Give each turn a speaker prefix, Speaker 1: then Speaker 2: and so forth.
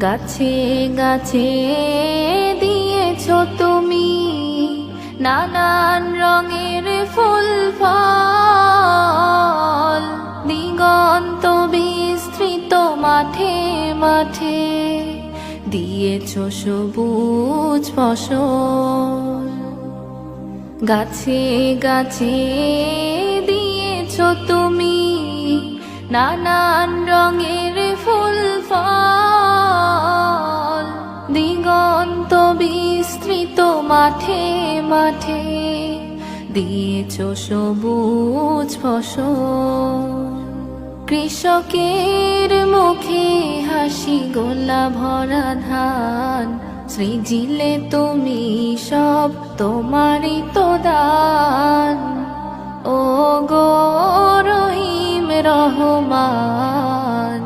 Speaker 1: গাছে গাছে দিয়েছো তুমি নানান রঙের ফুল ফল, দিগন্ত বিস্তৃত মাঠে মাঠে দিয়েছো সবুজ ফসল। গাছে গাছে দিয়েছো তুমি নানান রঙের ফুল ফল, দিগন্ত বিস্তৃত মাঠে মাঠে দিয়েছো সবুজ ফসল। কৃষকের মুখে হাসি, গোলা ভরা ধান, সৃজিলে তুমি সব তোমারই তো দান। ও গো রহিম রহমান,